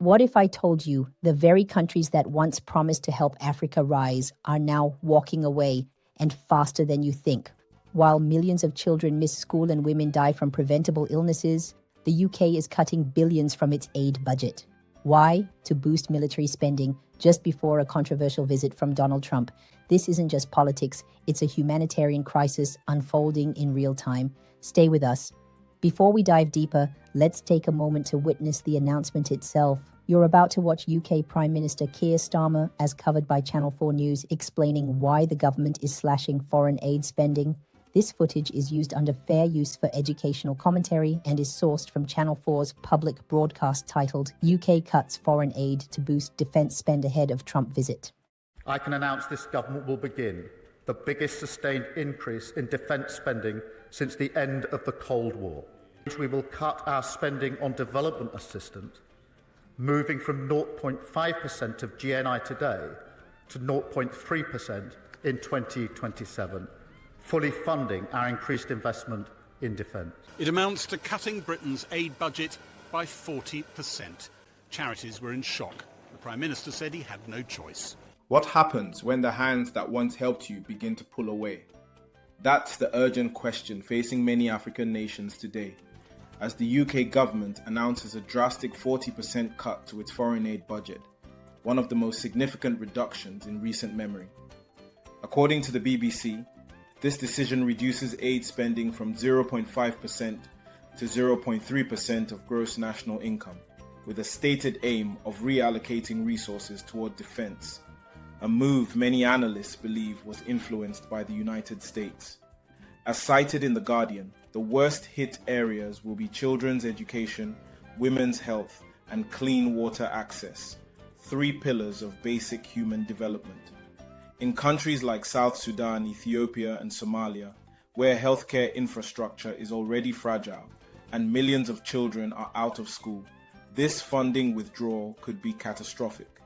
What if I told you the very countries that once promised to help Africa rise are now walking away, and faster than you think? While millions of children miss school and women die from preventable illnesses, the UK is cutting billions from its aid budget. Why? To boost military spending just before a controversial visit from Donald Trump. This isn't just politics, it's a humanitarian crisis unfolding in real time. Stay with us. Before we dive deeper, let's take a moment to witness the announcement itself. You're about to watch UK Prime Minister Keir Starmer, as covered by Channel 4 News, explaining why the government is slashing foreign aid spending. This footage is used under fair use for educational commentary and is sourced from Channel 4's public broadcast titled UK Cuts Foreign Aid to Boost Defence Spend Ahead of Trump Visit. I can announce this government will begin the biggest sustained increase in defence spending since the end of the Cold War. We will cut our spending on development assistance, moving from 0.5% of GNI today to 0.3% in 2027, fully funding our increased investment in defence. It amounts to cutting Britain's aid budget by 40%. Charities were in shock. The Prime Minister said he had no choice. What happens when the hands that once helped you begin to pull away? That's the urgent question facing many African nations today, as the UK government announces a drastic 40% cut to its foreign aid budget, one of the most significant reductions in recent memory. According to the BBC, this decision reduces aid spending from 0.5% to 0.3% of gross national income, with a stated aim of reallocating resources toward defence, a move many analysts believe was influenced by the United States. As cited in The Guardian, the worst hit areas will be children's education, women's health, and clean water access, three pillars of basic human development. In countries like South Sudan, Ethiopia, and Somalia, where healthcare infrastructure is already fragile and millions of children are out of school, this funding withdrawal could be catastrophic.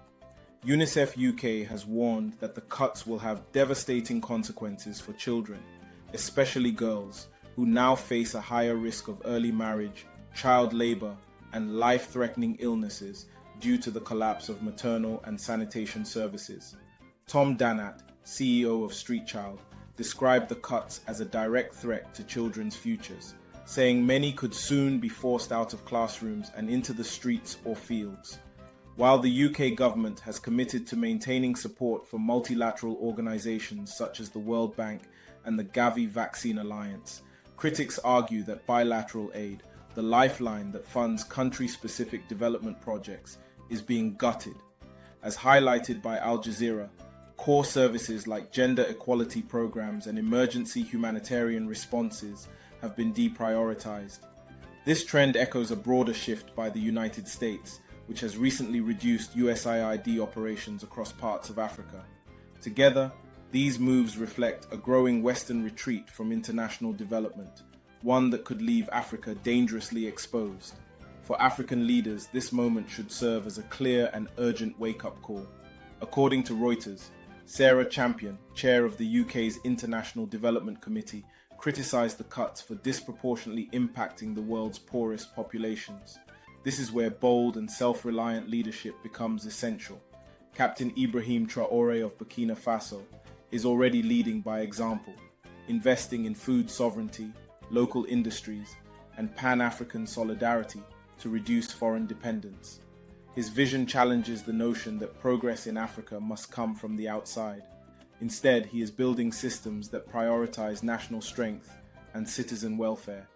UNICEF UK has warned that the cuts will have devastating consequences for children, especially girls, who now face a higher risk of early marriage, child labour, and life-threatening illnesses due to the collapse of maternal and sanitation services. Tom Danat, CEO of Street Child, described the cuts as a direct threat to children's futures, saying many could soon be forced out of classrooms and into the streets or fields. While the UK government has committed to maintaining support for multilateral organisations such as the World Bank and the Gavi Vaccine Alliance, critics argue that bilateral aid, the lifeline that funds country-specific development projects, is being gutted. As highlighted by Al Jazeera, core services like gender equality programs and emergency humanitarian responses have been deprioritized. This trend echoes a broader shift by the United States, which has recently reduced USAID operations across parts of Africa. Together, these moves reflect a growing Western retreat from international development, one that could leave Africa dangerously exposed. For African leaders, this moment should serve as a clear and urgent wake-up call. According to Reuters, Sarah Champion, chair of the UK's International Development Committee, criticised the cuts for disproportionately impacting the world's poorest populations. This is where bold and self-reliant leadership becomes essential. Captain Ibrahim Traoré of Burkina Faso is already leading by example, investing in food sovereignty, local industries, and Pan-African solidarity to reduce foreign dependence. His vision challenges the notion that progress in Africa must come from the outside. Instead, he is building systems that prioritize national strength and citizen welfare.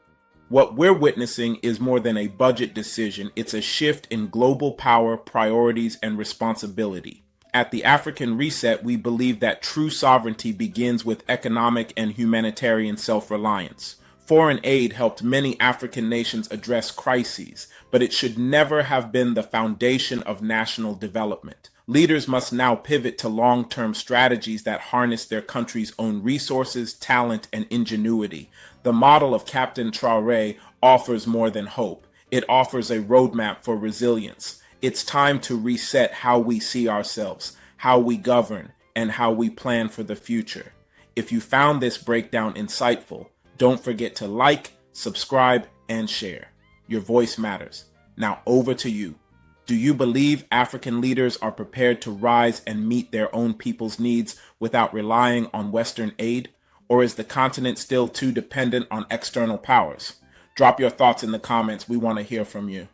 What we're witnessing is more than a budget decision. It's a shift in global power, priorities, and responsibility. At the African Reset, we believe that true sovereignty begins with economic and humanitarian self-reliance. Foreign aid helped many African nations address crises, but it should never have been the foundation of national development. Leaders must now pivot to long-term strategies that harness their country's own resources, talent, and ingenuity. The model of Captain Traoré offers more than hope. It offers a roadmap for resilience. It's time to reset how we see ourselves, how we govern, and how we plan for the future. If you found this breakdown insightful, don't forget to like, subscribe, and share. Your voice matters. Now over to you. Do you believe African leaders are prepared to rise and meet their own people's needs without relying on Western aid? Or is the continent still too dependent on external powers? Drop your thoughts in the comments. We want to hear from you.